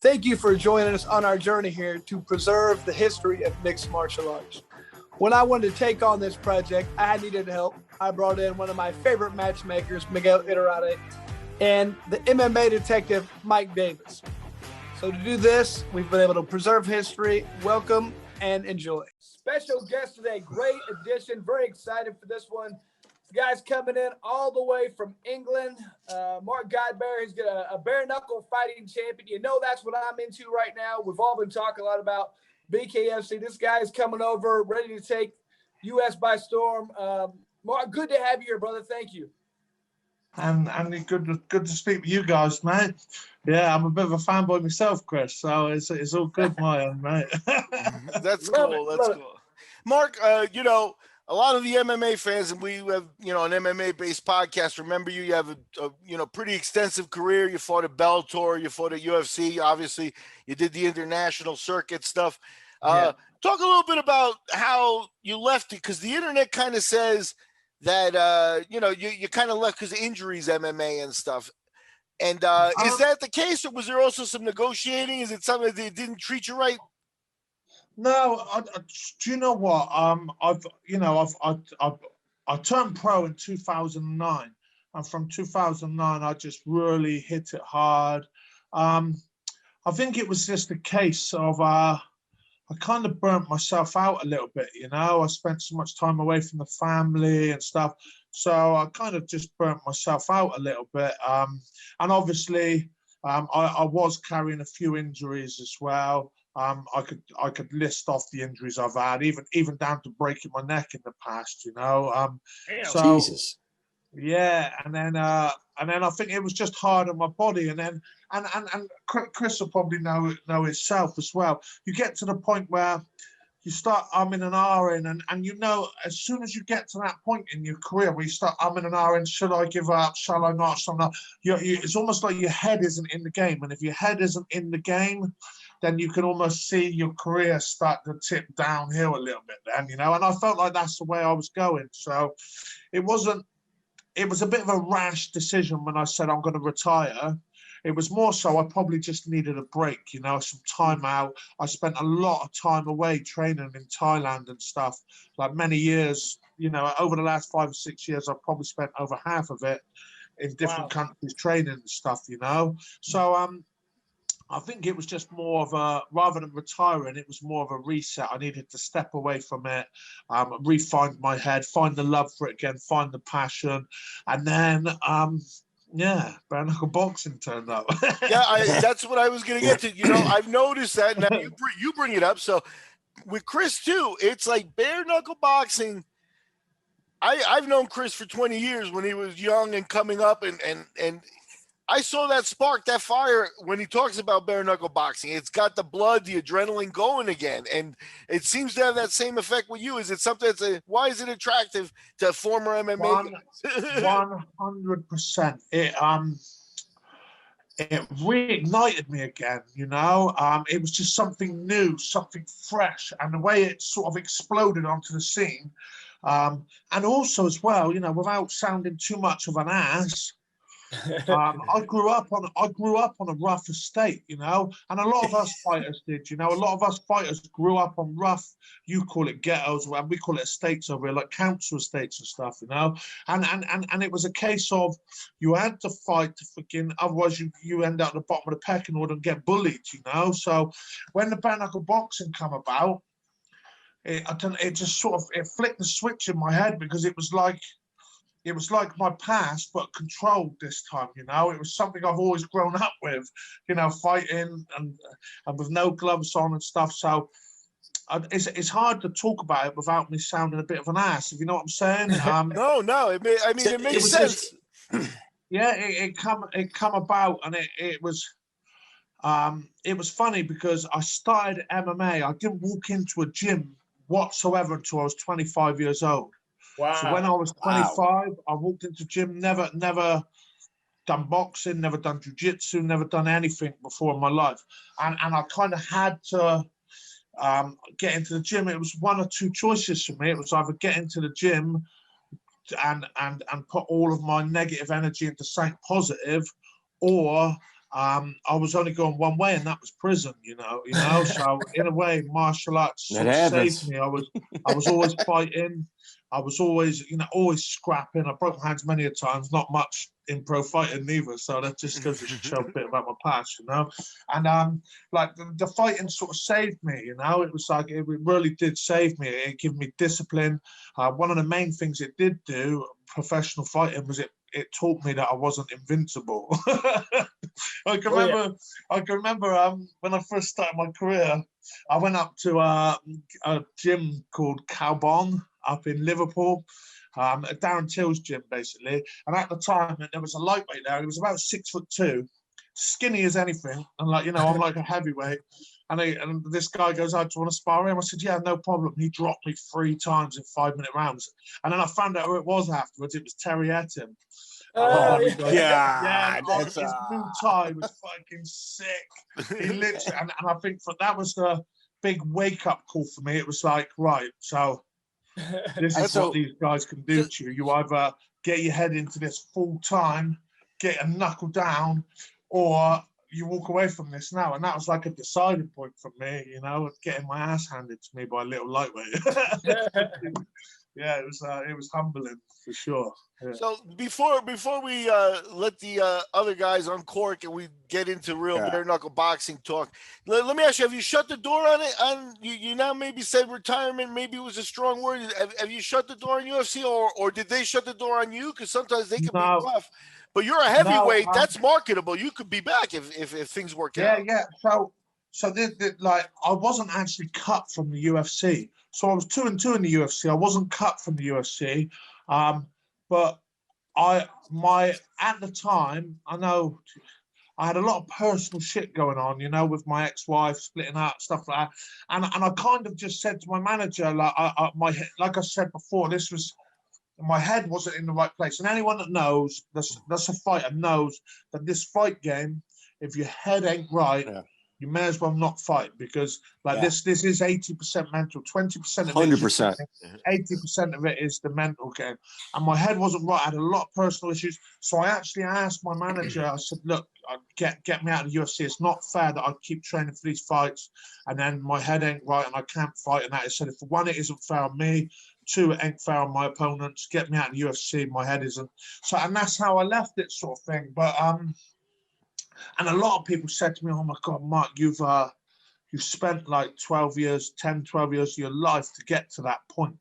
Thank you for joining us on our journey here to preserve the history of mixed martial arts. When I wanted to take on this project, I needed help. I brought in one of my favorite matchmakers, Miguel Iturrate, and the MMA detective, Mike Davis. So to do this, we've been able to preserve history. Welcome and enjoy. Special guest today, great addition. Very excited for this one. This guy's coming in all the way from England. Mark Godbeer, he's got a bare knuckle fighting champion. You know that's what I'm into right now. We've all been talking a lot about BKFC. This guy is coming over, ready to take U.S. by storm. Mark, good to have you here, brother. Thank you. And good to speak with you guys, mate. Yeah, I'm a bit of a fanboy myself, Chris. So it's all good, my end, mate. That's cool. That's cool. Mark, a lot of the MMA fans, and we have, an MMA-based podcast. Remember you have a pretty extensive career. You fought at Bellator, you fought at UFC. Obviously, you did the international circuit stuff. Talk a little bit about how you left it, because the internet kind of says that, you kind of left because of injuries, MMA and stuff. And is that the case, or was there also some negotiating? Is it something that they didn't treat you right? No, do you know what? I turned pro in 2009, and from 2009, I just really hit it hard. I think it was just a case of I kind of burnt myself out a little bit. I spent so much time away from the family and stuff, so I kind of just burnt myself out a little bit. And obviously, I was carrying a few injuries as well. I could list off the injuries I've had, even down to breaking my neck in the past, So, Jesus. Yeah, and then I think it was just hard on my body, and then and Chris will probably know himself as well. You get to the point where you start umming and ahhing, and as soon as you get to that point in your career where you start umming and ahhing, should I give up? Shall I not? Shall I not? It's almost like your head isn't in the game, and if your head isn't in the game, then you can almost see your career start to tip downhill a little bit then, and I felt like that's the way I was going. So it was a bit of a rash decision when I said I'm going to retire. It was more so I probably just needed a break, some time out. I spent a lot of time away training in Thailand and stuff, like many years, over the last 5 or 6 years, I've probably spent over half of it in different countries training and stuff, So, I think it was just more of rather than retiring, it was more of a reset. I needed to step away from it, re-find my head, find the love for it again, find the passion. And then, bare knuckle boxing turned up. That's what I was going to get to. I've noticed that now you bring it up. So with Chris too, it's like bare knuckle boxing. I've known Chris for 20 years when he was young and coming up, and I saw that spark, that fire when he talks about bare knuckle boxing. It's got the blood, the adrenaline going again. And it seems to have that same effect with you. Is it something why is it attractive to former MMA? 100%. It reignited me again, It was just something new, something fresh. And the way it sort of exploded onto the scene. And also as well, without sounding too much of an ass, I grew up on a rough estate, and a lot of us fighters did, a lot of us fighters grew up on rough, you call it ghettos, and we call it estates over here, like council estates and stuff, and it was a case of you had to fight to otherwise you end up at the bottom of the pecking order and get bullied, So when the bare knuckle boxing come about, it just sort of flicked the switch in my head, because it was like my past, but controlled this time, It was something I've always grown up with, fighting and with no gloves on and stuff. So it's hard to talk about it without me sounding a bit of an ass, if you know what I'm saying. No. It makes sense. It come about, and it was funny because I started MMA. I didn't walk into a gym whatsoever until I was 25 years old. Wow. So when I was 25, I walked into gym, never done boxing, never done jiu-jitsu, never done anything before in my life. And I kind of had to get into the gym. It was one or two choices for me. It was either get into the gym and put all of my negative energy into something positive, or I was only going one way, and that was prison. So in a way, martial arts sort of saved me. I was always fighting. I was always, always scrapping. I broke my hands many a times, not much in pro fighting neither. So that just goes to show a bit about my past, And like the fighting sort of saved me, It was like, it really did save me. It gave me discipline. One of the main things it did do, professional fighting, was it taught me that I wasn't invincible. I can remember when I first started my career, I went up to a gym called Cowbon up in Liverpool, Darren Till's gym, basically. And at the time, there was a lightweight there. He was about 6'2", skinny as anything. And I'm like a heavyweight. And this guy goes, "I want to spar him." I said, "Yeah, no problem." He dropped me 3 times in 5-minute rounds. And then I found out who it was afterwards. It was Terry Etim. His Muay Thai was fucking sick. He literally, and I think that was the big wake-up call for me. It was like, right, so this is what these guys can do to you. You either get your head into this full time, get a knuckle down, or you walk away from this now. And that was like a deciding point for me, getting my ass handed to me by a little lightweight. Yeah, it was humbling for sure. Yeah. So before we let the other guys uncork and we get into real bare knuckle boxing talk, let me ask you: have you shut the door on it? You now maybe said retirement. Maybe it was a strong word. Have you shut the door on UFC, or did they shut the door on you? Because sometimes they can be tough. But you're a heavyweight. That's marketable. You could be back if things work out. Yeah. So I wasn't actually cut from the UFC. So I was 2-2 in the UFC. I wasn't cut from the UFC. But at the time, I know I had a lot of personal shit going on, with my ex-wife splitting up, stuff like that. And I kind of just said to my manager, like I said before, my head wasn't in the right place. And anyone that knows, that's a fighter, knows that this fight game, if your head ain't right, you may as well not fight, because this is 80% mental, 20% of it 100%. 80% of it is the mental game. And my head wasn't right. I had a lot of personal issues. So I actually asked my manager, I said, "Look, get me out of the UFC. It's not fair that I keep training for these fights and then my head ain't right and I can't fight." And that I said, "If one, it isn't fair on me. 2, it ain't fair on my opponents. Get me out of the UFC. My head isn't." So, and that's how I left it, sort of thing. But and a lot of people said to me, "Oh my God, Mark, you've spent like 12 years of your life to get to that point.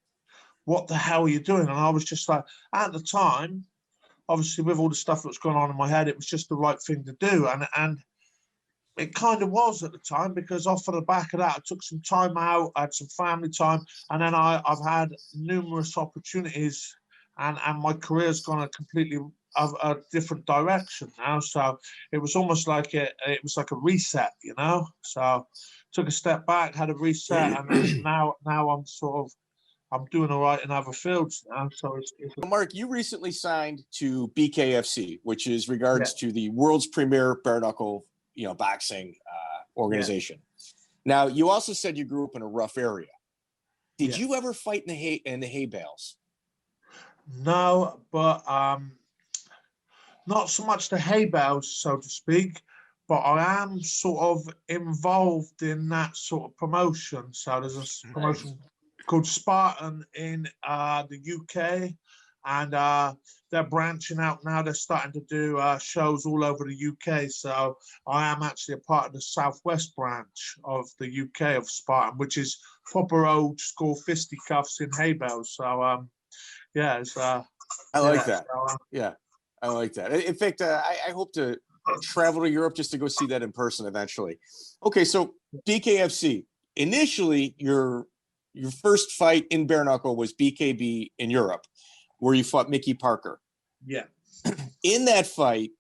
What the hell are you doing?" And I was just like, at the time, obviously with all the stuff that's going on in my head, it was just the right thing to do. And it kind of was at the time, because off of the back of that, I took some time out, I had some family time, and then I've had numerous opportunities, and my career's gone a different direction now. So it was almost like it was like a reset, So took a step back, had a reset, and then now I'm doing all right in other fields now. So Mark, you recently signed to BKFC, which is regards to the world's premier bare knuckle, boxing organization. Now, you also said you grew up in a rough area. Did you ever fight in the hay bales? No, but not so much the hay bales, so to speak, but I am sort of involved in that sort of promotion. So there's a promotion called Sparring in the UK, and they're branching out now. They're starting to do shows all over the UK. So I am actually a part of the Southwest branch of the UK of Sparring, which is proper old school fisticuffs in hay bales. So it's I like that. I like that. In fact, I hope to travel to Europe just to go see that in person eventually. Okay, so BKFC. Initially, your first fight in bare knuckle was BKB in Europe, where you fought Mickey Parker. Yeah. In that fight,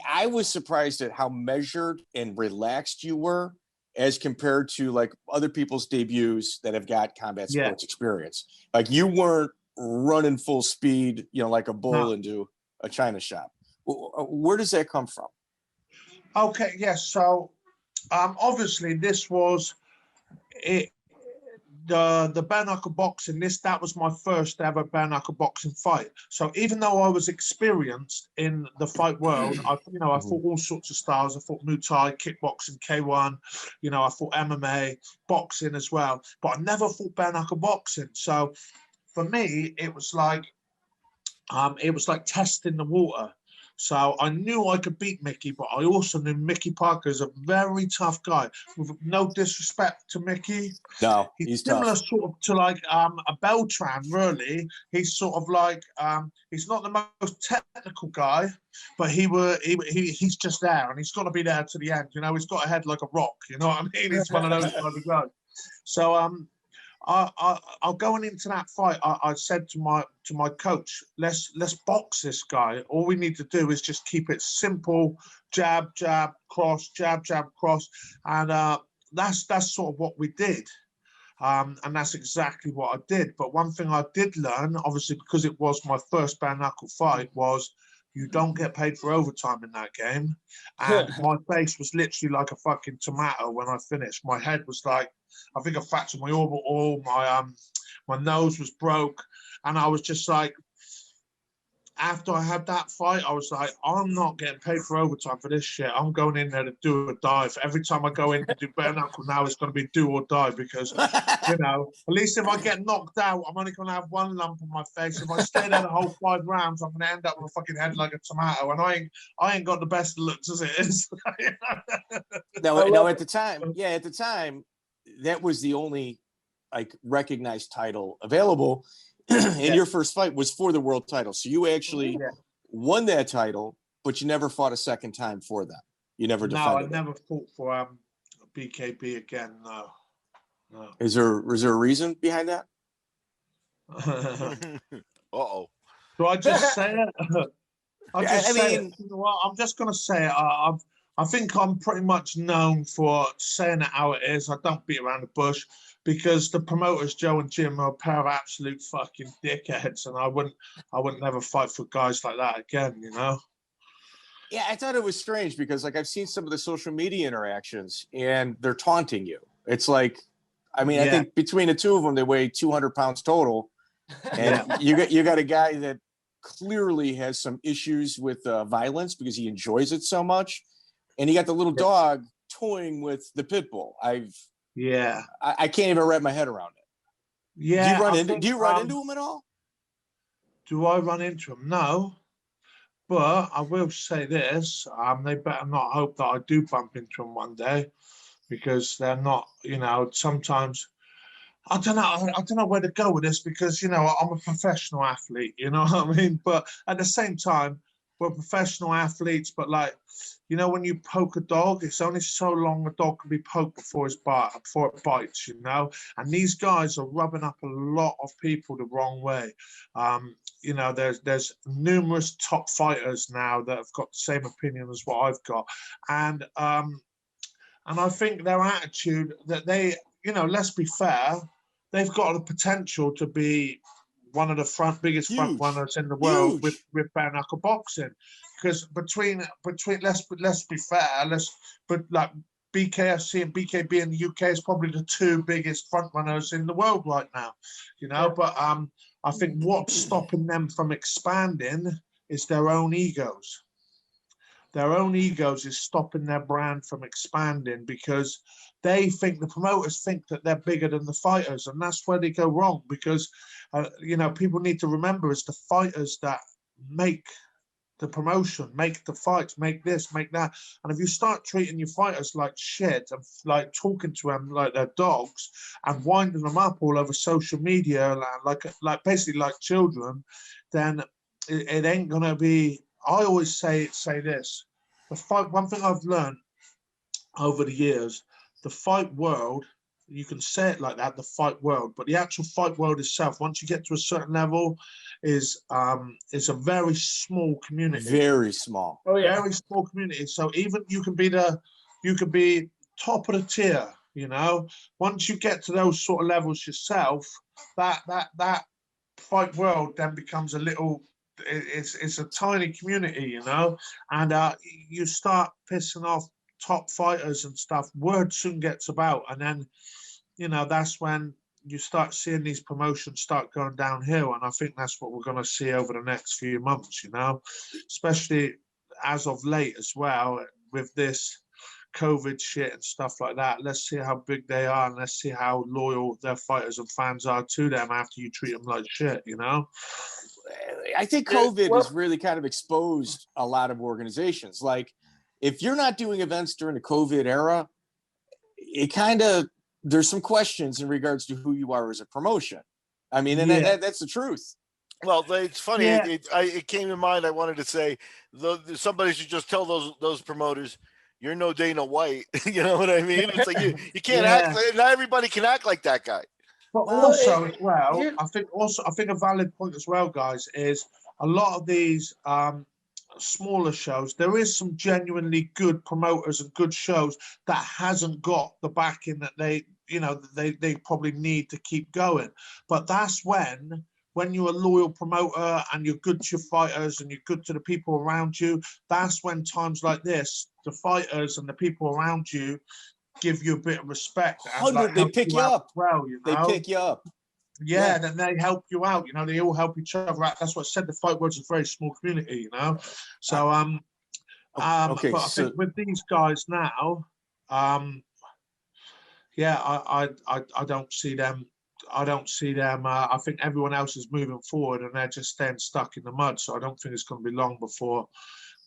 I was surprised at how measured and relaxed you were as compared to like other people's debuts that have got combat sports experience. Like you weren't running full speed, like a bull into a china shop. Where does that come from? Okay, yes. So obviously this was it. the bare knuckle boxing, that was my first ever bare knuckle boxing fight. So even though I was experienced in the fight world, I fought all sorts of styles. I fought Muay Thai, kickboxing, K1, I fought MMA, boxing as well, but I never fought bare knuckle boxing. So for me, it was like testing the water. So I knew I could beat Mickey, but I also knew Mickey Parker is a very tough guy. With no disrespect to Mickey, no, he's similar tough. sort of to like a Beltran. Really, he's sort of like he's not the most technical guy, but he's just there, and he's got to be there to the end. He's got a head like a rock. You know what I mean? He's one of those type of guys. So I'll going into that fight. I said to my coach, let's box this guy. All we need to do is just keep it simple: jab, jab, cross, jab, jab, cross, and that's sort of what we did. And that's exactly what I did. But one thing I did learn, obviously, because it was my first bare knuckle fight, was you don't get paid for overtime in that game. And my face was literally like a fucking tomato when I finished. My head was like, I think I fractured my orbital, my nose was broke. And I was just like, after I had that fight, I was like, I'm not getting paid for overtime for this shit. I'm going in there to do or die. Every time I go in to do bare knuckle now, it's going to be do or die because, at least if I get knocked out, I'm only going to have one lump on my face. If I stay there the whole 5 rounds, I'm going to end up with a fucking head like a tomato. And I ain't got the best looks as it is. No, at the time, that was the only recognized title available. And your first fight was for the world title. So you actually won that title, but you never fought a second time for them. You never defended No, I never fought for BKB again, no. Is there a reason behind that? Uh-oh. Do I just say it? I'm just going to say it. I think I'm pretty much known for saying it how it is. I don't beat around the bush because the promoters, Joe and Jim, are a pair of absolute fucking dickheads, and I wouldn't never fight for guys like that again, Yeah, I thought it was strange because I've seen some of the social media interactions and they're taunting you. It's like, I think between the two of them, they weigh 200 pounds total. And you got a guy that clearly has some issues with violence because he enjoys it so much. And you got the little dog toying with the pit bull. I can't even wrap my head around it. Yeah. Do you run into him at all? Do I run into him? No. But I will say this, they better not hope that I do bump into them one day because they're not, sometimes, I don't know where to go with this because, I'm a professional athlete, you know what I mean? But at the same time, we're professional athletes, but when you poke a dog, it's only so long a dog can be poked before it bites, And these guys are rubbing up a lot of people the wrong way. There's numerous top fighters now that have got the same opinion as what I've got, and I think their attitude that they, let's be fair, they've got the potential to be one of the biggest front runners in the world with bare knuckle boxing, because between let's be fair, BKFC and BKB in the UK is probably the 2 biggest front runners in the world right now, But I think what's stopping them from expanding is their own egos. Their own egos is stopping their brand from expanding because the promoters think that they're bigger than the fighters, and that's where they go wrong because, people need to remember it's the fighters that make the promotion, make the fights, make this, make that. And if you start treating your fighters like shit and talking to them like they're dogs and winding them up all over social media, like basically like children, then it ain't gonna be. I always say this: the fight. One thing I've learned over the years, the fight world. You can say it like that, the fight world, but the actual fight world itself, once you get to a certain level, is a very small community. Very small. Oh yeah, very small community. So even you can be top of the tier. Once you get to those sort of levels yourself, that fight world then becomes a little. It's a tiny community, and you start pissing off top fighters and stuff. Word soon gets about, and then that's when you start seeing these promotions start going downhill, and I think that's what we're going to see over the next few months. Especially as of late as well with this COVID shit and stuff like that. Let's see how big they are, and let's see how loyal their fighters and fans are to them after you treat them like shit. I think COVID has really kind of exposed a lot of organizations. Like, if you're not doing events during the COVID era, it kind of, there's some questions in regards to who you are as a promotion. I mean, and that's the truth. Well, it's funny. It came to mind. I wanted to say, somebody should just tell those promoters, you're no Dana White. You know what I mean? It's like you can't act. Not everybody can act like that guy. But also, I think a valid point as well, guys, is a lot of these smaller shows, there is some genuinely good promoters and good shows that hasn't got the backing that they probably need to keep going. But that's when you're a loyal promoter and you're good to your fighters and you're good to the people around you, that's when times like this, the fighters and the people around you give you a bit of respect. And they pick you up. Well, They pick you up. Yeah, then they help you out. They all help each other out. That's what I said. The fight world's a very small community. So but I think with these guys now, I don't see them. I think everyone else is moving forward, and they're just staying stuck in the mud. So I don't think it's going to be long before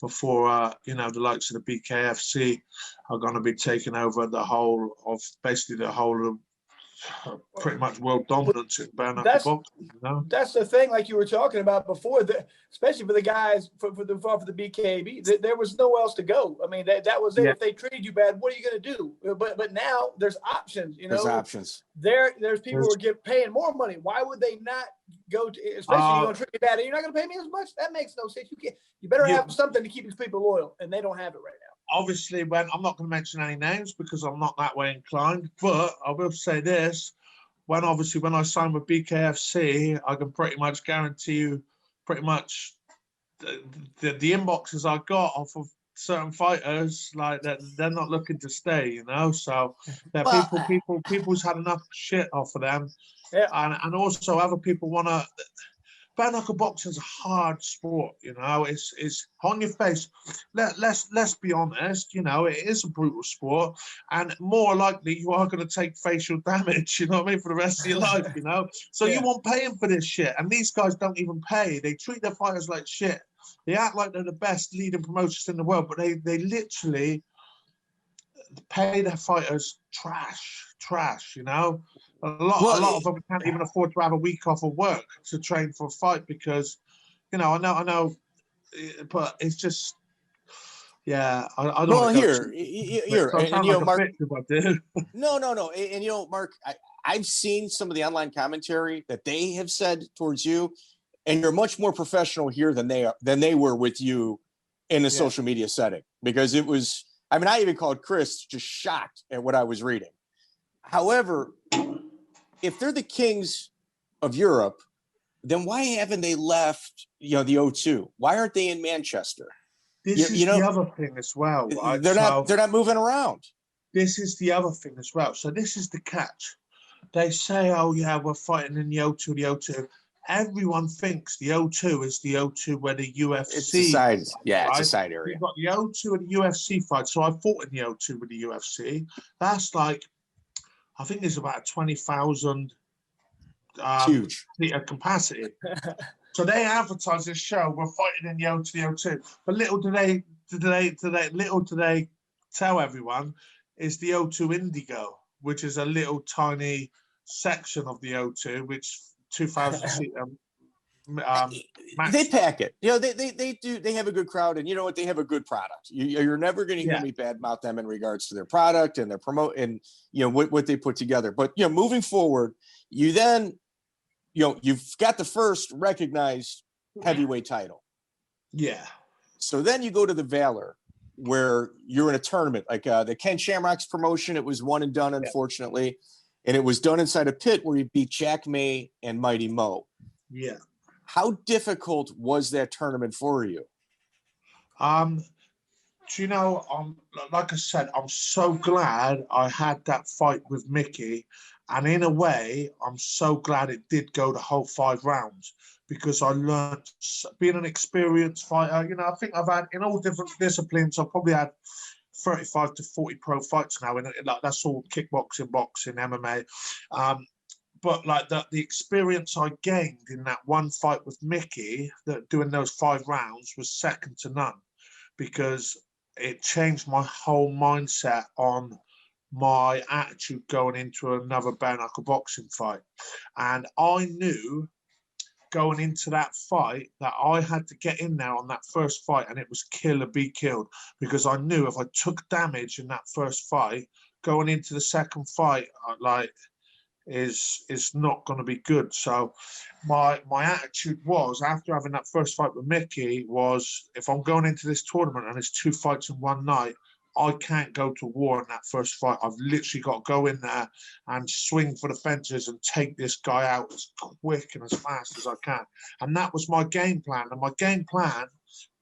the likes of the BKFC are going to be taking over the whole of pretty much world dominance in bare knuckle boxing. That's the thing, like you were talking about before, especially for the guys for the BKB, there was nowhere else to go. I mean, that was it. Yeah. If they treated you bad, what are you going to do? But now there's options. There's options. There's people who are paying more money. Why would they not go to? Especially you're going to treat you bad, and you're not going to pay me as much. That makes no sense. You better have something to keep these people loyal, and they don't have it right now. Obviously, I'm not going to mention any names because I'm not that way inclined, but I will say this. When I signed with BKFC, I can pretty much guarantee you pretty much the inboxes I got off of certain fighters, like that, they're not looking to stay, so people's had enough shit off of them. Yeah. And also other people want to. Bare knuckle boxing is a hard sport, It's on your face. Let's be honest, it is a brutal sport, and more likely you are going to take facial damage. You know what I mean, for the rest of your life. So you won't pay them for this shit, and these guys don't even pay. They treat their fighters like shit. They act like they're the best leading promoters in the world, but they literally pay their fighters trash. A lot of them can't even afford to have a week off of work to train for a fight because, I know, but it's just, I don't. Well, here, and Mark. No, and Mark, I've seen some of the online commentary that they have said towards you, and you're much more professional here than they were with you in the social media setting, because it was. I mean, I even called Chris just shocked at what I was reading. However, if they're the kings of Europe, then why haven't they left, the O2? Why aren't they in Manchester? This is the other thing as well. Right? They're not moving around. This is the other thing as well. So this is the catch. They say, oh, yeah, we're fighting in the O2. Everyone thinks the O2 is the O2 where the UFC. It's a side, it's a side area. You've got the O2 and the UFC fight. So I fought in the O2 with the UFC. That's like, I think there's about 20,000 huge capacity. So they advertise this show. We're fighting in the O2. But little do they tell everyone is the O2 Indigo, which is a little tiny section of the O2, which 2,000 seat. They pack it. They do. They have a good crowd, and you know what? They have a good product. You're never going to hear me badmouth them in regards to their product and their promote and what they put together. But moving forward, you then you've got the first recognized heavyweight title. Yeah. So then you go to the Valor, where you're in a tournament like the Ken Shamrock's promotion. It was one and done, unfortunately, and it was done inside a pit where you beat Jack May and Mighty Mo. Yeah. How difficult was that tournament for you? Like I said, I'm so glad I had that fight with Mickey, And in a way, I'm so glad it did go the whole 5 rounds, because I learned, being an experienced fighter, you know, I think I've had, in all different disciplines, I've probably had 35 to 40 pro fights now. And like, that's all kickboxing, boxing, MMA. But like the experience I gained in that one fight with Mickey, that doing those 5 rounds, was second to none, because it changed my whole mindset on my attitude going into another bare knuckle boxing fight. And I knew going into that fight that I had to get in there on that first fight, and it was kill or be killed, because I knew if I took damage in that first fight, going into the second fight, like, is not going to be good. So my attitude was, after having that first fight with Mickey, was, if I'm going into this tournament and it's 2 fights in one night, I can't go to war in that first fight. I've literally got to go in there and swing for the fences and take this guy out as quick and as fast as I can. And that was my game plan. And my game plan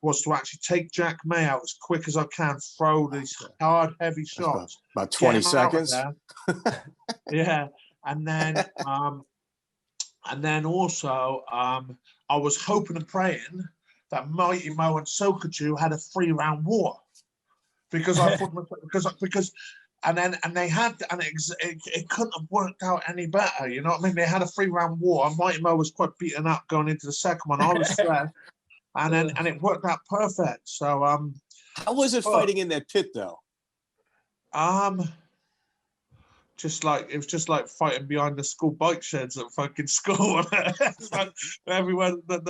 was to actually take Jack May out as quick as I can, throw these hard, heavy shots. About 20 seconds. Yeah. And then also I was hoping and praying that Mighty Mo and Sokoju had a 3-round war, because I thought, because they had, and it couldn't have worked out any better. You know what I mean? They had a 3-round war, and Mighty Mo was quite beaten up going into the second one. I was stressed, and it worked out perfect. So how was it fighting in that pit though? It was just like fighting behind the school bike sheds at fucking school. Like everyone, you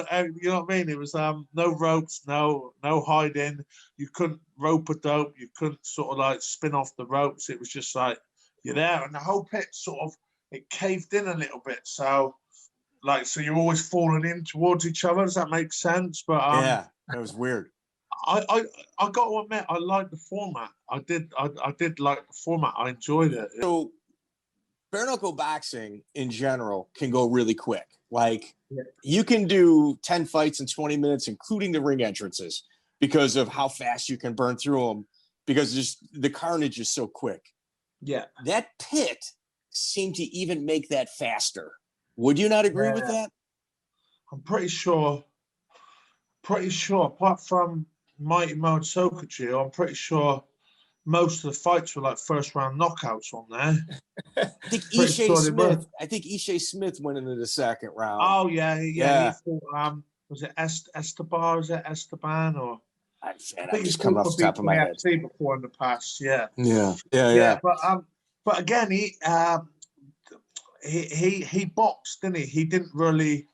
know what I mean? It was no ropes, no hiding. You couldn't rope a dope. You couldn't sort of like spin off the ropes. It was just like, you're there, and the whole pit sort of, it caved in a little bit. So you're always falling in towards each other. Does that make sense? But yeah, that was weird. I got to admit, I liked the format. I did like the format. I enjoyed it. So bare knuckle boxing in general can go really quick. Like, you can do 10 fights in 20 minutes, including the ring entrances, because of how fast you can burn through them, because just the carnage is so quick. Yeah. That pit seemed to even make that faster. Would you not agree with that? I'm pretty sure, apart from Mighty Mo and Sokoju, I'm pretty sure most of the fights were like 1st-round knockouts on there. I think Ishe Smith went into the 2nd round. Oh yeah. He fought, was it Esteban? Was it Esteban? Or I think he's come off the top of my head. Before in the past, yeah. But again, he boxed, didn't he? He didn't really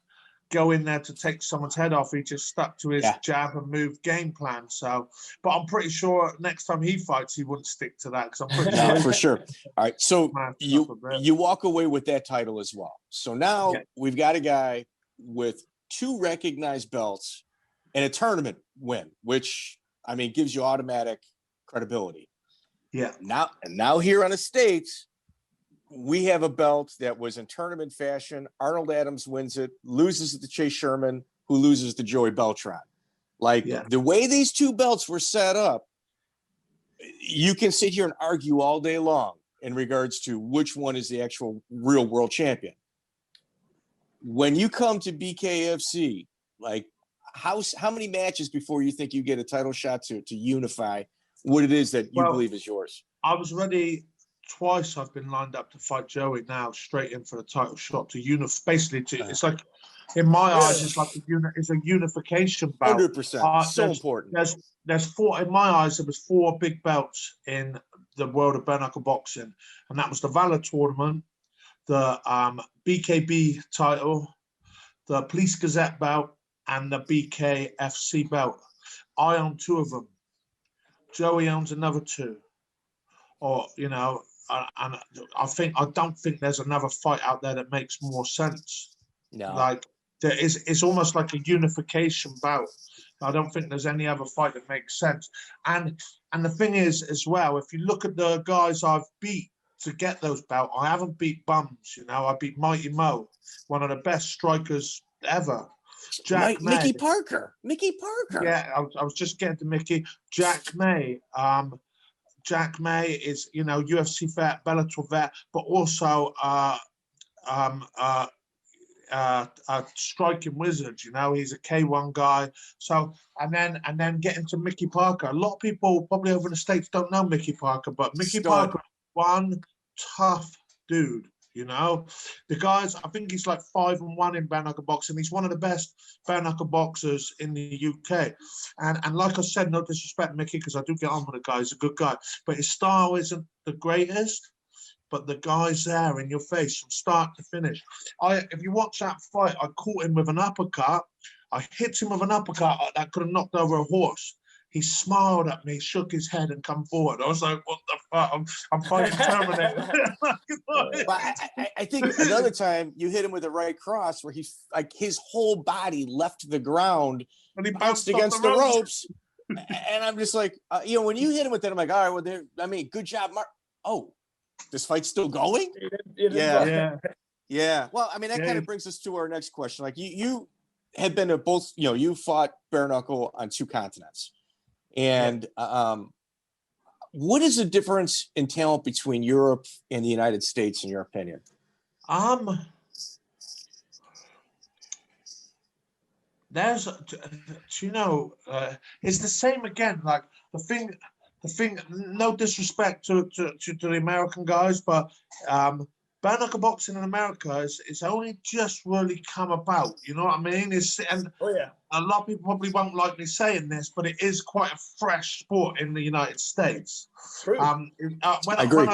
go in there to take someone's head off. He just stuck to his jab and move game plan. So, but I'm pretty sure next time he fights, he wouldn't stick to that, because I'm pretty sure. For sure. All right. So you walk away with that title as well. So now we've got a guy with 2 recognized belts and a tournament win, which, I mean, gives you automatic credibility. Yeah. Now here on the States, we have a belt that was in tournament fashion. Arnold Adams wins it, loses it to Chase Sherman, who loses to Joey Beltran. The way these 2 belts were set up, you can sit here and argue all day long in regards to which one is the actual real world champion. When you come to BKFC, like, how many matches before you think you get a title shot to unify what it is that you believe is yours? I was ready. Twice I've been lined up to fight Joey now, straight in for the title shot to unify. Basically, it's like, in my eyes, it's like it's a unification bout. 100%. So important. There's 4 in my eyes. There was 4 big belts in the world of bare knuckle boxing, and that was the Valor tournament, the BKB title, the Police Gazette belt, and the BKFC belt. I own 2 of them. Joey owns another 2. Or, you know, and I don't think there's another fight out there that makes more sense. No. Like, it's almost like a unification bout. I don't think there's any other fight that makes sense. And the thing is, as well, if you look at the guys I've beat to get those belts, I haven't beat bums. You know, I beat Mighty Mo, one of the best strikers ever. Mickey Parker. Yeah, I was just getting to Mickey. Jack May. Jack May is, you know, UFC vet, Bellator vet, but also a striking wizard. You know, he's a K1 guy. So and then getting to Mickey Parker. A lot of people probably over in the States don't know Mickey Parker, but Mickey Parker, one tough dude. You know, the guys, I think he's like 5-1 in bare knuckle boxing. He's one of the best bare knuckle boxers in the UK. And like I said, no disrespect, Mickey, because I do get on with the guy. He's a good guy. But his style isn't the greatest. But the guy's there in your face from start to finish. If you watch that fight, I caught him with an uppercut. I hit him with an uppercut that could have knocked over a horse. He smiled at me, shook his head, and come forward. I was like, "What the fuck? I'm fighting Terminator." But I think another time you hit him with a right cross where he like his whole body left the ground And he bounced against the ropes. And I'm just like, you know, when you hit him with that, I'm like, all right, well, I mean, good job, Mark. Oh, this fight's still going? Yeah. Well, I mean, that kind of brings us to our next question. Like you have been to both, you know, you fought bare knuckle on 2 continents. And what is the difference in talent between Europe and the United States, in your opinion? There's, you know, it's the same again. Like the thing. No disrespect to the American guys, but bare knuckle boxing in America is only just really come about. You know what I mean? A lot of people probably won't like me saying this, but it is quite a fresh sport in the United States. True. I agree.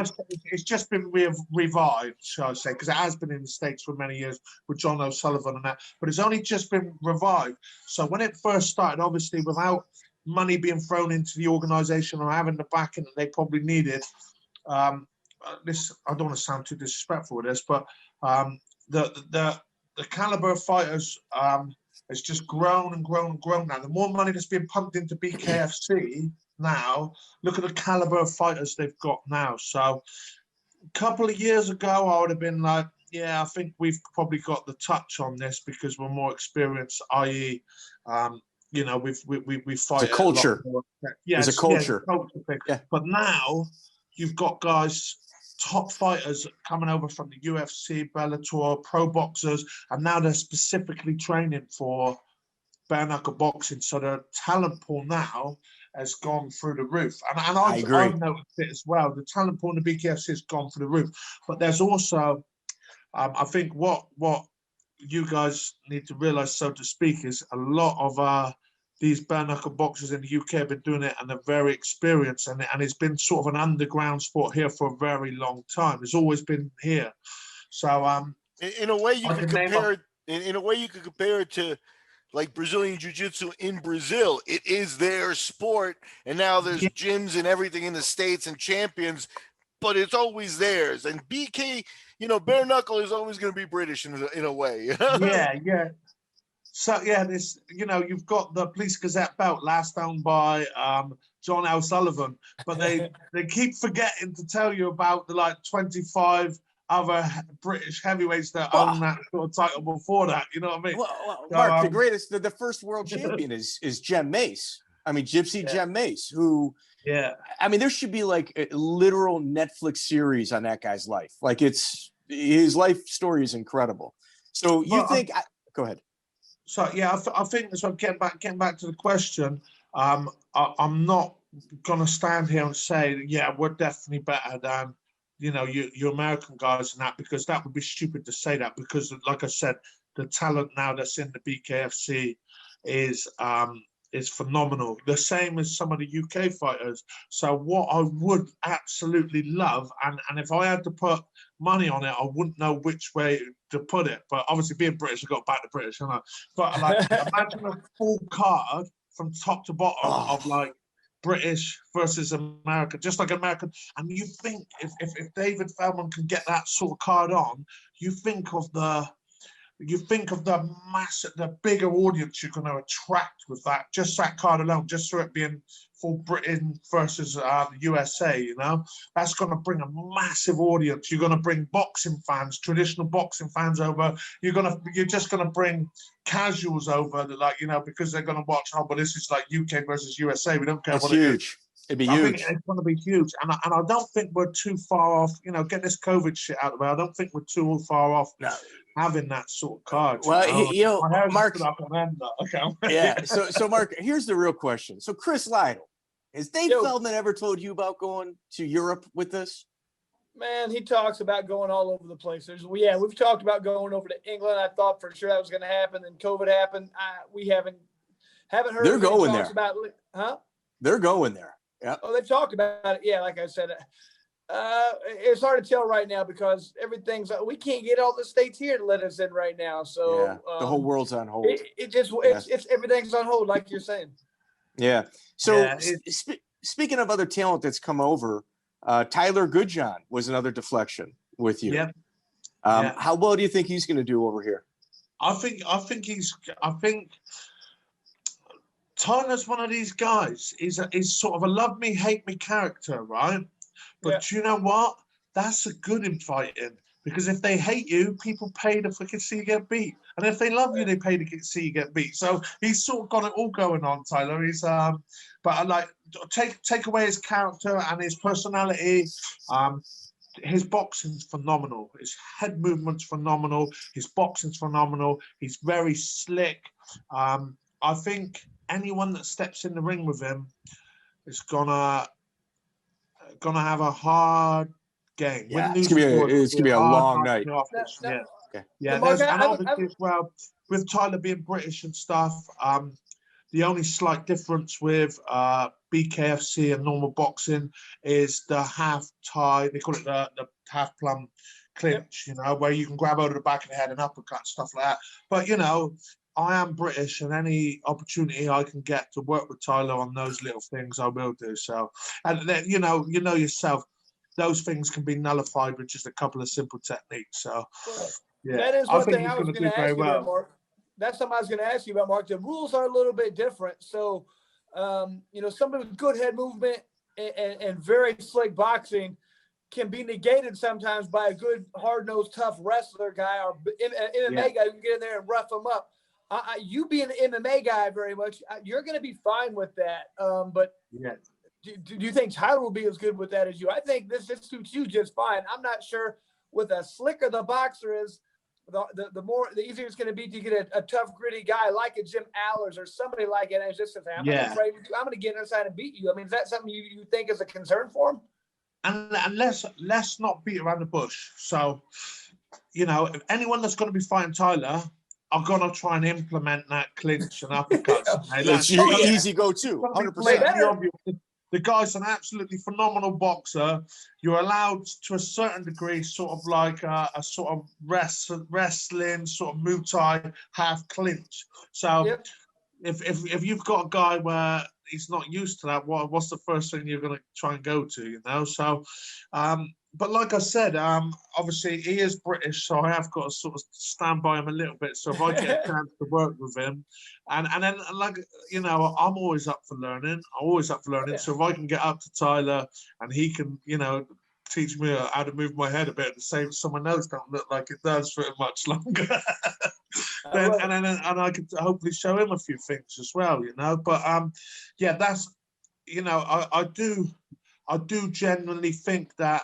It's just been revived, shall I say, because it has been in the States for many years with John O'Sullivan and that, but it's only just been revived. So when it first started, obviously without money being thrown into the organization or having the backing that they probably needed, this, I don't want to sound too disrespectful with this, but the caliber of fighters has just grown and grown and grown now. The more money that's being pumped into BKFC now, look at the caliber of fighters they've got now. So a couple of years ago, I would have been like, yeah, I think we've probably got the touch on this because we're more experienced, i.e., you know, we fight it's a culture. It's a culture. Yeah. But now you've got guys, top fighters coming over from the UFC, Bellator, pro boxers, and now they're specifically training for bare knuckle boxing. So the talent pool now has gone through the roof. And I've noticed it as well. The talent pool in the BKFC has gone through the roof. But there's also, I think what you guys need to realize, so to speak, is a lot of these bare knuckle boxers in the UK have been doing it and they're very experienced, and it's been sort of an underground sport here for a very long time. It's always been here. So in a way you could compare it, in a way you could compare it to like Brazilian Jiu-Jitsu in Brazil. It is their sport, and now there's gyms and everything in the States and champions, but it's always theirs. And BK, you know, bare knuckle is always going to be British in a way. Yeah. So this, you know, you've got the Police Gazette belt, last owned by John O'Sullivan, but they keep forgetting to tell you about the like 25 other British heavyweights that own that sort of title before that. You know what I mean? Well, Mark, the greatest, the first world champion is Jem Mace. I mean, Gypsy Jem Mace, who. Yeah. I mean, there should be like a literal Netflix series on that guy's life. Like his life story is incredible. So you think? Go ahead. So I think so. Getting back to the question, I'm not gonna stand here and say, yeah, we're definitely better than, you know, you American guys and that, because that would be stupid to say that, because like I said, the talent now that's in the BKFC is phenomenal. The same as some of the UK fighters. So what I would absolutely love, and if I had to put money on it, I wouldn't know which way to put it. But obviously being British, I've got to back the British, you know. But like imagine a full card from top to bottom of like British versus American, just like American. And you think if David Feldman can get that sort of card on, you think of the massive, the bigger audience you're going to attract with that, just that card alone, just for it being full Britain versus the USA, you know, that's going to bring a massive audience. You're going to bring boxing fans, traditional boxing fans over. You're just going to bring casuals over, that, like, you know, because they're going to watch, oh, but this is like UK versus USA. We don't care. That's what huge. It'd be I huge. think it's going to be huge, and I don't think we're too far off. You know, get this COVID shit out of the way. I don't think we're too far off having that sort of card. Well, Mark, up on them, okay. yeah. So Mark, here's the real question. So Chris Lytle, has Dave Feldman ever told you about going to Europe with this? Man, he talks about going all over the place. We've talked about going over to England. I thought for sure that was going to happen. Then COVID happened. We haven't heard. They're going there. They're going there. Yeah. Oh, they've talked about it. Yeah, like I said, it's hard to tell right now because we can't get all the states here to let us in right now. So the whole world's on hold. It's everything's on hold, like you're saying. Yeah. So speaking of other talent that's come over, Tyler Goodjohn was another deflection with you. Yep. How well do you think he's going to do over here? I think Tyler's one of these guys. He's sort of a love me, hate me character, right? But you know what? That's a good in fighting, because if they hate you, people pay to fucking see you get beat, and if they love you, they pay to see you get beat. So he's sort of got it all going on, Tyler. He's but I like take away his character and his personality. His boxing's phenomenal. His head movement's phenomenal. His boxing's phenomenal. He's very slick. I think anyone that steps in the ring with him is gonna have a hard game. Yeah, it's gonna be a long night. And obviously as well, with Tyler being British and stuff, the only slight difference with BKFC and normal boxing is the half tie. They call it the half plum clinch, you know, where you can grab over the back of the head and uppercut and stuff like that. But you know, I am British, and any opportunity I can get to work with Tyler on those little things, I will do so. And then, you know yourself, those things can be nullified with just a couple of simple techniques. So, yeah, that is one thing I was going to ask you about, Mark. That's something I was going to ask you about, Mark. The rules are a little bit different. So, somebody with good head movement and very slick boxing can be negated sometimes by a good, hard-nosed, tough wrestler guy or MMA guy who can get in there and rough them up. You being an MMA guy very much, you're going to be fine with that. But do you think Tyler will be as good with that as you? I think this suits you just fine. I'm not sure with a slicker the boxer is, the easier it's going to be to get a tough, gritty guy like a Jim Allers or somebody like it. And it's just to say, I'm going to get inside and beat you. I mean, is that something you think is a concern for him? And let's not beat around the bush. So, if anyone that's going to be fighting Tyler, I'm going to try and implement that clinch and uppercuts. That's your easy go-to, 100%. The guy's an absolutely phenomenal boxer. You're allowed, to a certain degree, sort of like a sort of wrestling, sort of Muay Thai half clinch. So if you've got a guy where he's not used to that, what's the first thing you're going to try and go to, So, but like I said, obviously he is British, so I have got to sort of stand by him a little bit. So if I get a chance to work with him, and then like I'm always up for learning. So if I can get up to Tyler and he can, teach me how to move my head a bit, to save someone else don't look like it does for much longer. And I could hopefully show him a few things as well, But that's I do genuinely think that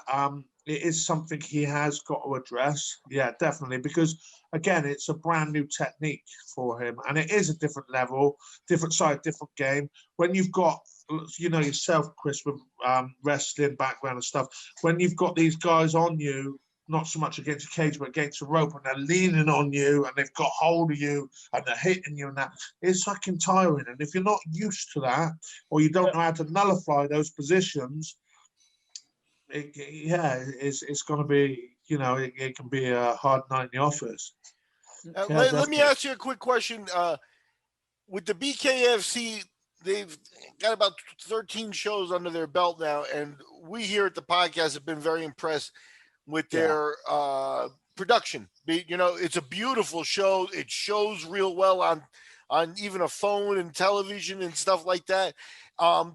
it is something he has got to address. Yeah, definitely, because again, it's a brand new technique for him, and it is a different level, different side, different game. When you've got, yourself, Chris, with wrestling background and stuff, when you've got these guys on you, not so much against a cage, but against a rope, and they're leaning on you, and they've got hold of you, and they're hitting you, and that, it's fucking tiring. And if you're not used to that, or you don't know how to nullify those positions, it's going to be, it can be a hard night in the office. Let me ask you a quick question. With the BKFC, they've got about 13 shows under their belt now, and we here at the podcast have been very impressed with their production. It's a beautiful show. It shows real well on even a phone and television and stuff like that.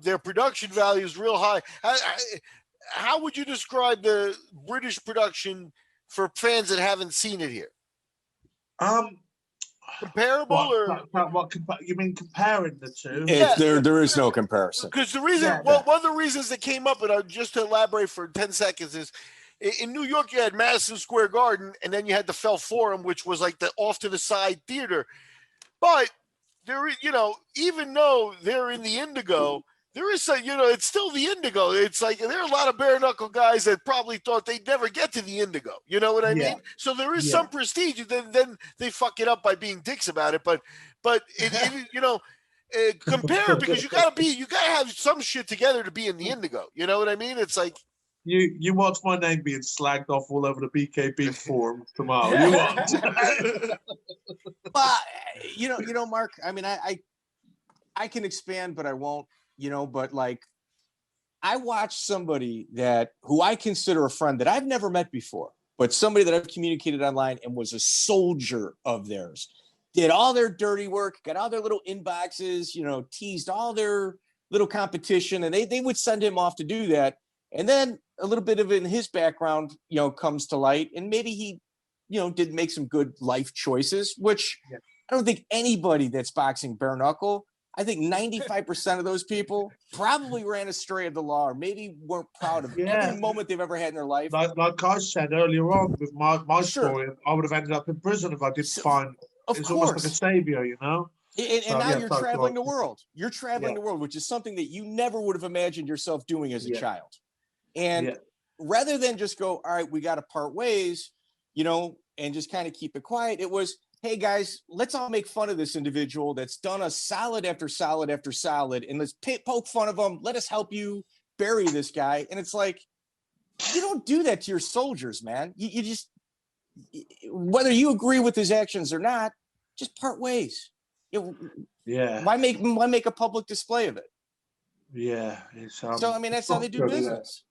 Their production value is real high. How would you describe the British production for fans that haven't seen it here? Comparable or what you mean comparing the two? There is no comparison. Because the reason, one of the reasons that came up, and just to elaborate for 10 seconds, is in New York you had Madison Square Garden, and then you had the Fell Forum, which was like the off to the side theater. But there, even though they're in the Indigo, there is it's still the Indigo. It's like there are a lot of bare knuckle guys that probably thought they'd never get to the Indigo. You know what I mean? So there is some prestige. Then they fuck it up by being dicks about it. But compare, because you gotta have some shit together to be in the Indigo. You know what I mean? It's like you watch my name being slagged off all over the BKB forum tomorrow. You watch. But Mark, I mean, I can expand, but I won't. But like, I watched somebody who I consider a friend that I've never met before, but somebody that I've communicated online and was a soldier of theirs, did all their dirty work, got all their little inboxes, teased all their little competition, and they would send him off to do that. And then a little bit of it in his background, comes to light, and maybe he, did make some good life choices, which I don't think anybody that's boxing bare knuckle, I think 95% of those people probably ran astray of the law, or maybe weren't proud of every moment they've ever had in their life. Like I said earlier on with my story, I would have ended up in prison if I didn't find. It's almost like a savior, And now you're traveling the world. You're traveling the world, which is something that you never would have imagined yourself doing as a child. And rather than just go, all right, we got to part ways, and just kind of keep it quiet, it was, hey guys, let's all make fun of this individual that's done us solid after solid after solid, and let's poke fun of him. Let us help you bury this guy. And it's like, you don't do that to your soldiers, man. You just, whether you agree with his actions or not, just part ways. Why make a public display of it? Yeah. So I mean, that's how they do business.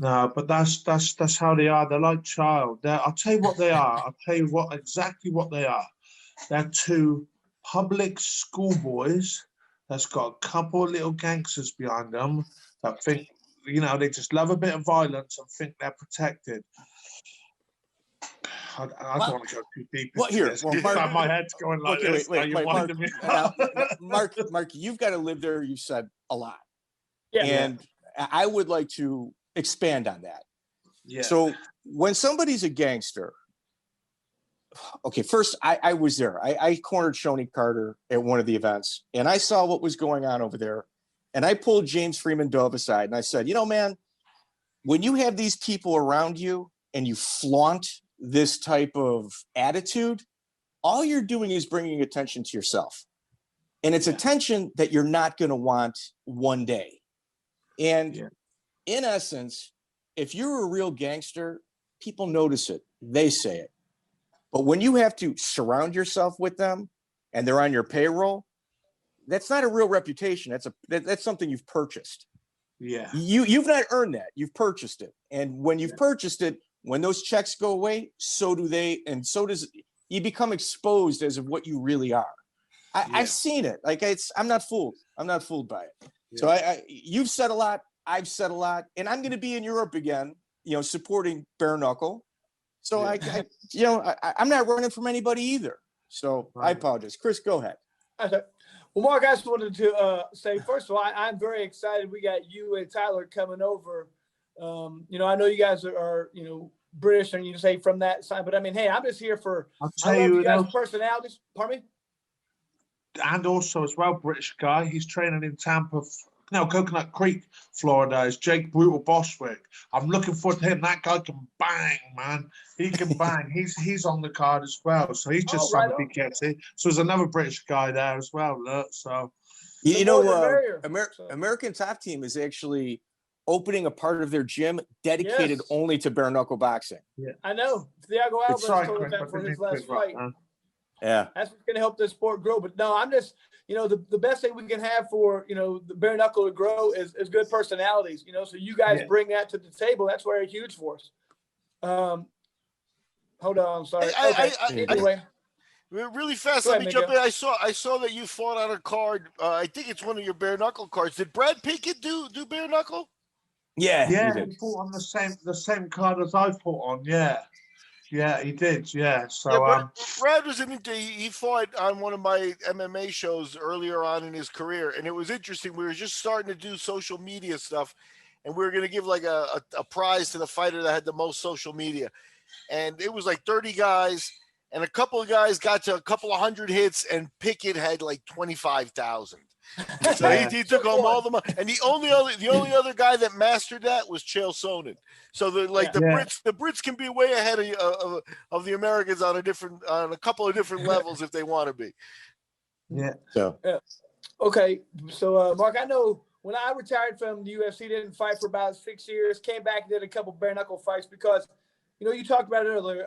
No, but that's how they are. They're like child. I'll tell you what they are. I'll tell you exactly what they are. They're two public schoolboys that's got a couple of little gangsters behind them that think, they just love a bit of violence and think they're protected. I don't want to go too deep into this. Well, my head's going like this. Wait, Mark, you've got to live there, you said, a lot. Yeah. And I would like to expand on that. Yeah. So when somebody's a gangster, okay, first I was there. I cornered Shoney Carter at one of the events, and I saw what was going on over there. And I pulled James Freeman Dove aside and I said, man, when you have these people around you and you flaunt this type of attitude, all you're doing is bringing attention to yourself. And it's attention that you're not going to want one day. And in essence, if you're a real gangster, people notice it. They say it. But when you have to surround yourself with them and they're on your payroll, that's not a real reputation. That's something you've purchased. Yeah. You've not earned that. You've purchased it. And when you've purchased it, when those checks go away, so do they. And so does you become exposed as of what you really are. I've seen it. Like I'm not fooled. I'm not fooled by it. Yeah. So you've said a lot. I've said a lot, and I'm going to be in Europe again, supporting bare knuckle. So I'm not running from anybody either. So I apologize. Chris, go ahead. Well, Mark, I just wanted to say, first of all, I'm very excited. We got you and Tyler coming over. I know you guys are British, and you say from that side, but I mean, hey, I'm just here for. I'll tell you guys' personalities. Pardon me. And also as well, British guy. He's training in Tampa. Coconut Creek, Florida, is Jake Brutal Bostwick. I'm looking forward to him. That guy can bang, man. He can bang. He's on the card as well. So he's just signed to BKFC. So there's another British guy there as well. Look, so American Top Team is actually opening a part of their gym dedicated only to bare knuckle boxing. Yeah, I know. Thiago Alvarez told us that for his last fight. Yeah, that's what's going to help this sport grow. But no, I'm just, the best thing we can have for, the bare knuckle to grow is good personalities, so you guys bring that to the table. That's very huge for us. Hold on. Sorry. Anyway. Really fast. Let me jump in. I saw that you fought on a card. I think it's one of your bare knuckle cards. Did Brad Pickett do bare knuckle? Yeah. He fought on the same card as I fought on. Yeah. Yeah, he did. Yeah. So yeah, Brad was he fought on one of my MMA shows earlier on in his career, and it was interesting. We were just starting to do social media stuff, and we were going to give like a prize to the fighter that had the most social media, and it was like 30 guys, and a couple of guys got to a couple of hundred hits, and Pickett had like 25,000. So he took home all the money, and the only other guy that mastered that was Chael Sonnen. So the Brits can be way ahead of the Americans on a couple of different levels if they want to be. Yeah. So Okay, so Mark, I know when I retired from the UFC, didn't fight for about 6 years, came back and did a couple bare knuckle fights because, you talked about it earlier.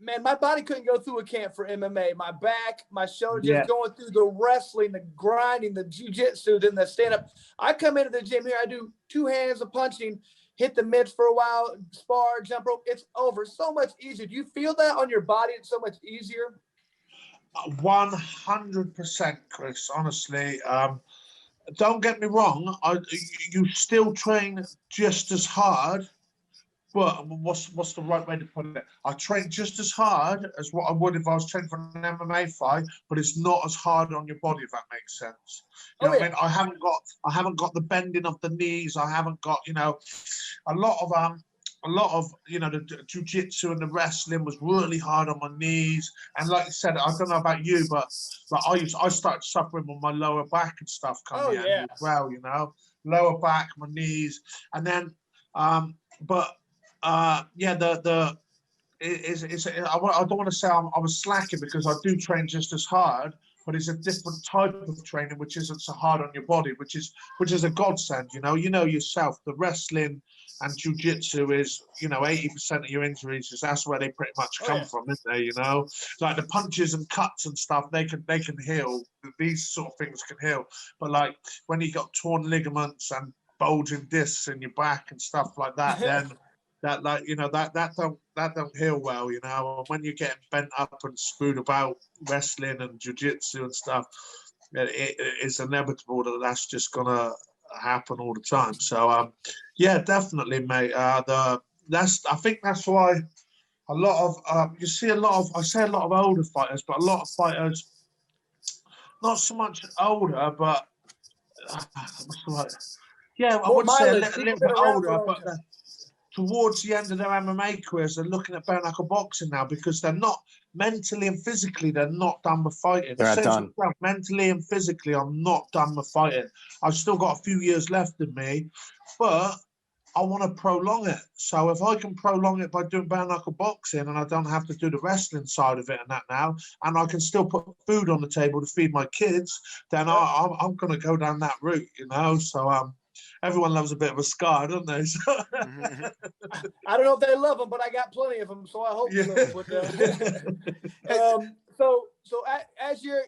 Man, my body couldn't go through a camp for MMA. My back, my shoulder, just going through the wrestling, the grinding, the jiu-jitsu, then the stand-up. I come into the gym here, I do 2 hands of punching, hit the mitts for a while, spar, jump rope. It's over. So much easier. Do you feel that on your body? It's so much easier? 100%, Chris. Honestly, don't get me wrong. You still train just as hard. But what's the right way to put it? I train just as hard as what I would if I was training for an MMA fight, but it's not as hard on your body, if that makes sense. You know what I mean? I haven't got the bending of the knees. I haven't got, a lot of the jiu-jitsu and the wrestling was really hard on my knees. And like you said, I don't know about you, but like I started suffering with my lower back and stuff coming in as well, lower back, my knees, and then I don't want to say I was slacking because I do train just as hard, but it's a different type of training which isn't so hard on your body, which is a godsend. You know yourself, the wrestling and jiu-jitsu is 80% of your injuries that's where they pretty much come from, isn't they? Like the punches and cuts and stuff, they can heal. These sort of things can heal, but like when you got torn ligaments and bulging discs in your back and stuff like that, then that don't heal well, And when you're getting bent up and screwed about wrestling and jiu-jitsu and stuff, it's inevitable that's just gonna happen all the time. So definitely, mate. I think that's why a lot of I say a lot of older fighters, but a lot of fighters, not so much older, but I would say a little bit older, but towards the end of their MMA careers, they're looking at bare knuckle boxing now because they're not mentally and physically, they're not done with fighting. They're not done. Mentally and physically, I'm not done with fighting. I've still got a few years left in me, but I want to prolong it. So if I can prolong it by doing bare knuckle boxing and I don't have to do the wrestling side of it and that now, and I can still put food on the table to feed my kids, then I'm going to go down that route, So everyone loves a bit of a scar, don't they? I don't know if they love them, but I got plenty of them, so I hope you love. So as you're,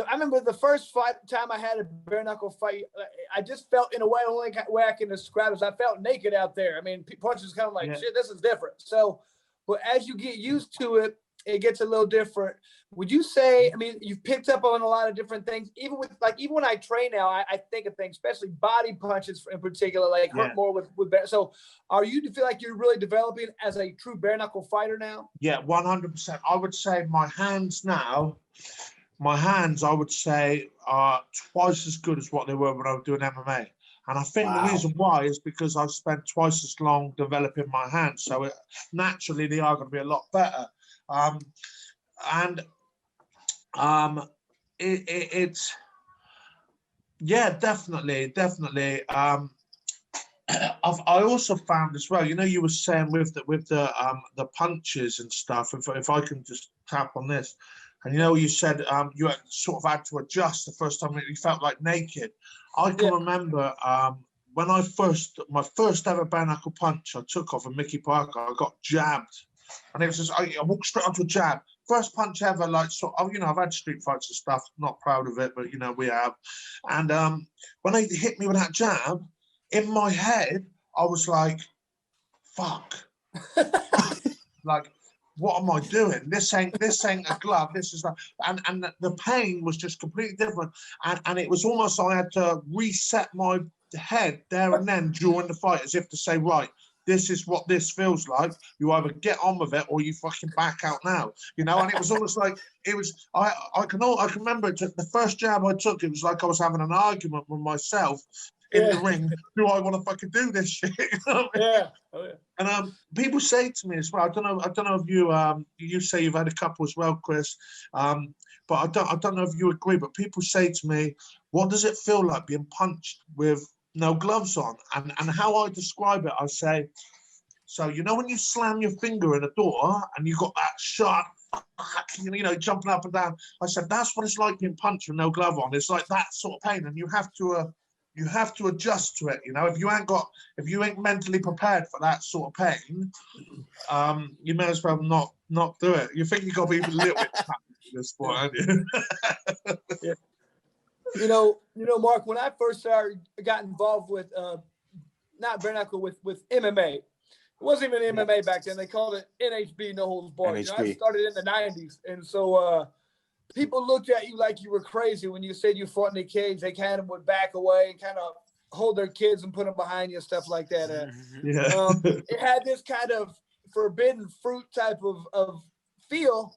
I remember the first time I had a bare knuckle fight, I just felt, in a way, the only way I can describe it is I felt naked out there. I mean, punches kind of like, shit, this is different. So, but as you get used to it, it gets a little different. Would you say, I mean, you've picked up on a lot of different things, even when I train now, I think of things, especially body punches in particular, hurt more with so do you feel like you're really developing as a true bare knuckle fighter now? Yeah, 100%. I would say my hands, I would say, are twice as good as what they were when I was doing MMA. And I think the reason why is because I've spent twice as long developing my hands. So naturally, they are going to be a lot better. It's definitely. I also found as well, you were saying with the punches and stuff. If I can just tap on this, and you said you sort of had to adjust the first time you felt like naked. I can remember when my first ever bare knuckle punch I took off of Mickey Parker. I got jabbed, and it was just I walked straight onto a jab. First punch ever, I've had street fights and stuff. Not proud of it, but we have. And when they hit me with that jab, in my head, I was like, "Fuck!" Like, what am I doing? This ain't a glove. This is and the pain was just completely different. And it was almost I had to reset my head there and then during the fight, as if to say, right, this is what this feels like. You either get on with it or you fucking back out now, you know. And it was almost like I can remember the first jab I took. It was like I was having an argument with myself in the ring. Do I want to fucking do this shit? You know what I mean? Yeah. Oh, yeah. And people say to me as well. I don't know if you say you've had a couple as well, Chris. But I don't know if you agree. But people say to me, what does it feel like being punched with no gloves on? And how I describe it, I say, so you know when you slam your finger in a door and you got that sharp, you know, jumping up and down. I said that's what it's like being punched with no glove on. It's like that sort of pain, and you have to adjust to it. You know, if you ain't mentally prepared for that sort of pain, you may as well not do it. You think you got to be a little bit tough in this sport, aren't you? Yeah. You know, Mark, when I first got involved with not bare knuckle with MMA, it wasn't even MMA back then. They called it NHB, no holds barred. You know, I started in the 90s, and so people looked at you like you were crazy when you said you fought in the cage. They kind of would back away and kind of hold their kids and put them behind you and stuff like that. It had this kind of forbidden fruit type of feel.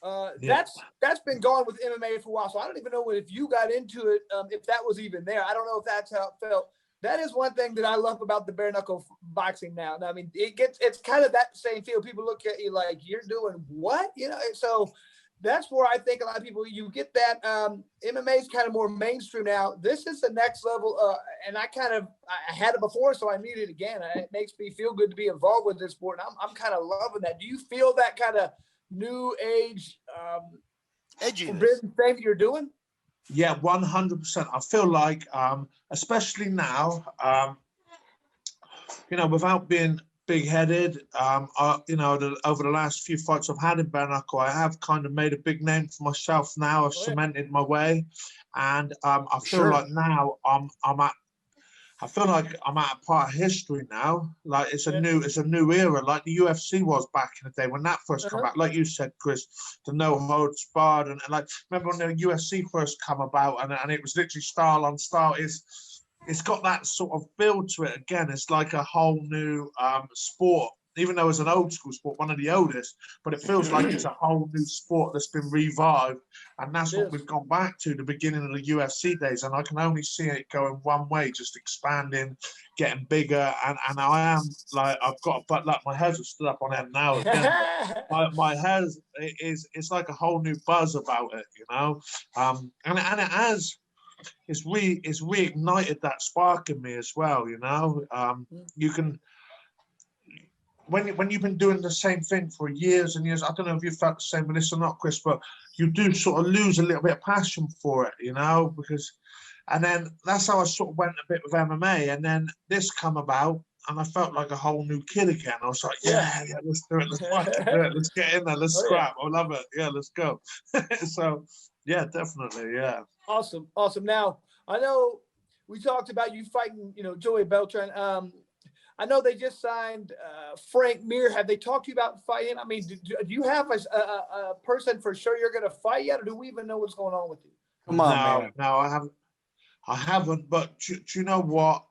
That's been gone with MMA for a while. So I don't even know if you got into it, if that was even there. I don't know if that's how it felt. That is one thing that I love about the bare knuckle boxing now. I mean, it's kind of that same feel. People look at you like you're doing what, you know? So that's where I think a lot of people, you get that MMA is kind of more mainstream now. This is the next level. And I had it before, so I need it again. It makes me feel good to be involved with this sport. And I'm kind of loving that. Do you feel that kind of new age forbidden thing that you're doing? Yeah, 100%. I feel like, especially now, you know, without being big-headed, you know, over the last few fights I've had in bare knuckle, I have kind of made a big name for myself now. I've cemented my way, and I feel like now I feel like I'm at a part of history now. Like it's a new era, like the UFC was back in the day when that first came out. Like you said, Chris, the no holds barred, and like remember when the UFC first come about, and it was literally style on style. It's got that sort of feel to it again. It's like a whole new sport, even though it's an old school sport, one of the oldest, but it feels like it's a whole new sport that's been revived. And that's what we've gone back to, the beginning of the UFC days. And I can only see it going one way, just expanding, getting bigger. And I am like, I've got, but like my hairs are stood up on end now again. my hairs, it's like a whole new buzz about it, you know? And it has, it's reignited that spark in me as well, you know? You can, when you've been doing the same thing for years and years, I don't know if you felt the same with this or not, Chris, but you do sort of lose a little bit of passion for it, you know, and then that's how I sort of went a bit with MMA, and then this come about, and I felt like a whole new kid again. I was like, yeah, let's do it, let's fucking do it, let's get in there, let's scrap, I love it, yeah, let's go. So, yeah, definitely, yeah. Awesome. Now, I know we talked about you fighting, you know, Joey Beltran. I know they just signed Frank Mir. Have they talked to you about fighting? I mean, do you have a person for sure you're going to fight yet, or do we even know what's going on with you? Come on, man. No, I haven't. But do you know what?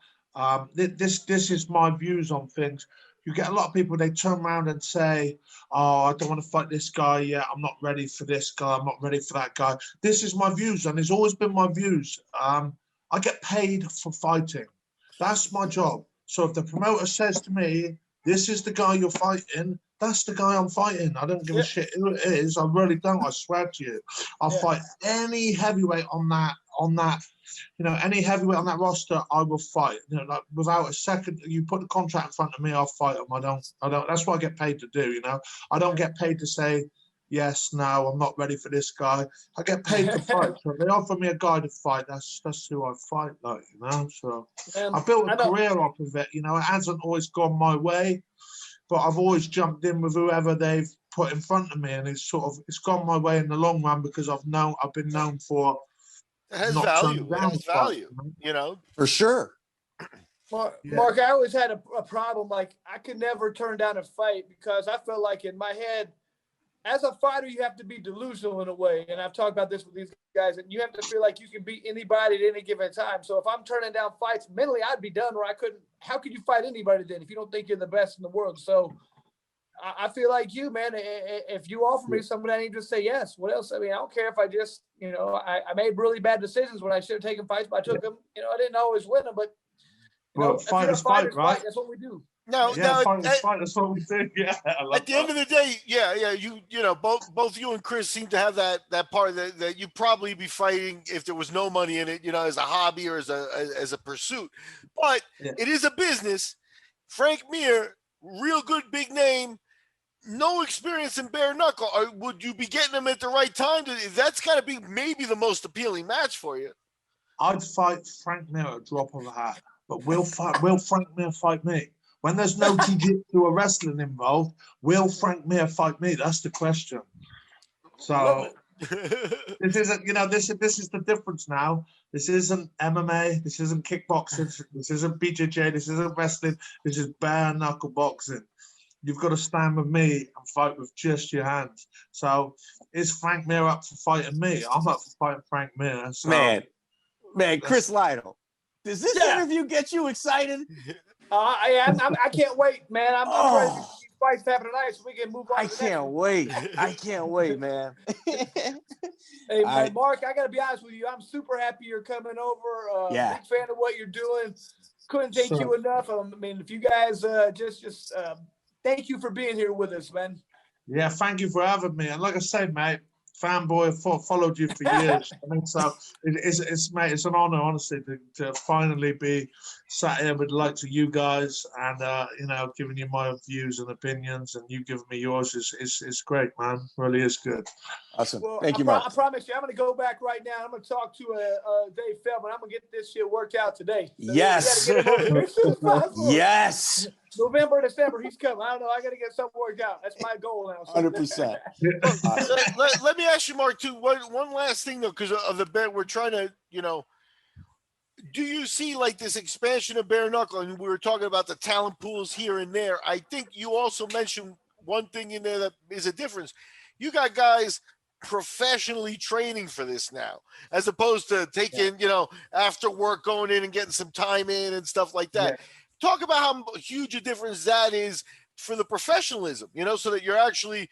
This is my views on things. You get a lot of people, they turn around and say, oh, I don't want to fight this guy yet. I'm not ready for this guy. I'm not ready for that guy. This is my views, and it's always been my views. I get paid for fighting. That's my job. So if the promoter says to me, this is the guy you're fighting, that's the guy I'm fighting. I don't give a shit who it is. I really don't. I swear to you. I'll fight any heavyweight on that, you know, any heavyweight on that roster, I will fight. You know, like without a second, you put the contract in front of me, I'll fight them. I don't, that's what I get paid to do, you know. I don't get paid to say, yes, no, I'm not ready for this guy. I get paid to fight. So if they offer me a guy to fight, that's who I fight, like, you know. So I built a career off of it, you know. It hasn't always gone my way, but I've always jumped in with whoever they've put in front of me, and it's gone my way in the long run because I've been known for it has value. It has value, you know, for sure. Mark, I always had a problem. Like I could never turn down a fight because I felt like in my head, as a fighter, you have to be delusional in a way. And I've talked about this with these guys, and you have to feel like you can beat anybody at any given time. So if I'm turning down fights mentally, I'd be done where I couldn't. How could you fight anybody then if you don't think you're the best in the world? So I feel like you, man, if you offer me something, I need to say yes. What else? I mean, I don't care if I just, I made really bad decisions when I should have taken fights, but I took them. I didn't always win them, but fighters fight, right? That's what we do. No, fighters fight. That's what we do. Yeah. At the end of the day, both you and Chris seem to have that part that you'd probably be fighting if there was no money in it, as a hobby or as a pursuit. But it is a business. Frank Mir, real good big name. No experience in bare knuckle. Would you be getting him at the right time? That's got to be maybe the most appealing match for you. I'd fight Frank Mir at a drop of a hat, but will Frank Mir fight me? When there's no jiu-jitsu or wrestling involved, will Frank Mir fight me? That's the question. So this isn't, this is the difference now. This isn't MMA. This isn't kickboxing. This isn't BJJ. This isn't wrestling. This is bare knuckle boxing. You've got to stand with me and fight with just your hands. So is Frank Mir up for fighting me? I'm up for fighting Frank Mir. So man, Chris Lytle, does this interview get you excited? I can't wait, man. I'm ready to see fights happen tonight so we can move on. I can't wait, man. Hey, man, Mark, I got to be honest with you. I'm super happy you're coming over. Big fan of what you're doing. Couldn't thank you enough. I mean, if you guys just thank you for being here with us, man. Yeah, thank you for having me. And like I said, mate, fanboy, followed you for years. I mean, so it's an honor, honestly, to finally be sat here with the likes of you guys and giving you my views and opinions, and you giving me yours is great, man. Really is good. Awesome. Well, Thank you, Mark. I promise you, I'm going to go back right now. I'm going to talk to Dave Feldman. I'm going to get this shit worked out today. So yes. Yes. November, December, he's coming. I don't know. I got to get something worked out. That's my goal now. 100%. Let me ask you, Mark, too. One last thing, though, because of the bet, we're trying to, do you see like this expansion of bare knuckle? And we were talking about the talent pools here and there. I think you also mentioned one thing in there that is a difference. You got guys professionally training for this now, as opposed to taking, after work going in and getting some time in and stuff like that. Yeah. Talk about how huge a difference that is for the professionalism, so that you're actually,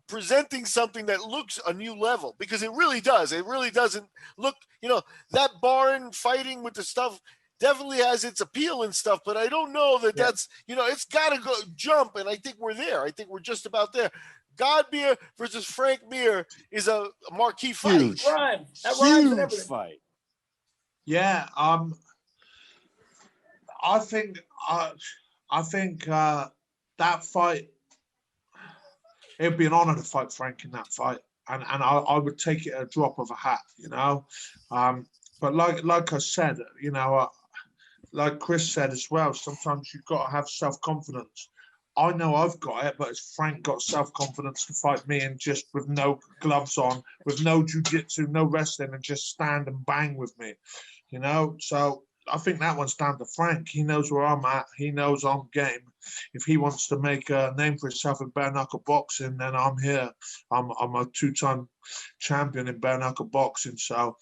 presenting something that looks a new level, because it really does. It really doesn't look, that barn fighting with the stuff definitely has its appeal and stuff, but I don't know that that's, it's got to go jump. And I think we're there. I think we're just about there. Godbeer versus Frank Mir is a marquee fight. Huge. Huge fight. Yeah. I think that fight, it'd be an honor to fight Frank in that fight, and I would take it at a drop of a hat, But like I said, like Chris said as well, sometimes you've got to have self-confidence. I know I've got it, but has Frank got self-confidence to fight me and just with no gloves on, with no jiu-jitsu, no wrestling, and just stand and bang with me, So I think that one's down to Frank. He knows where I'm at. He knows I'm game. If he wants to make a name for himself in bare knuckle boxing, then I'm here. I'm a two-time champion in bare knuckle boxing. So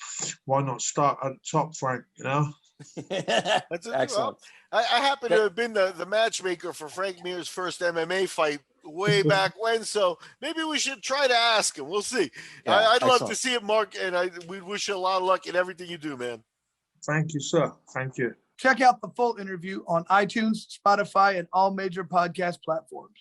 why not start at the top, Frank? That's excellent. Well, I happen to have been the matchmaker for Frank Mir's first MMA fight way back when, so maybe we should try to ask him. We'll see. Yeah, I'd love to see it, Mark, and we wish you a lot of luck in everything you do, man. Thank you, sir. Thank you. Check out the full interview on iTunes, Spotify, and all major podcast platforms.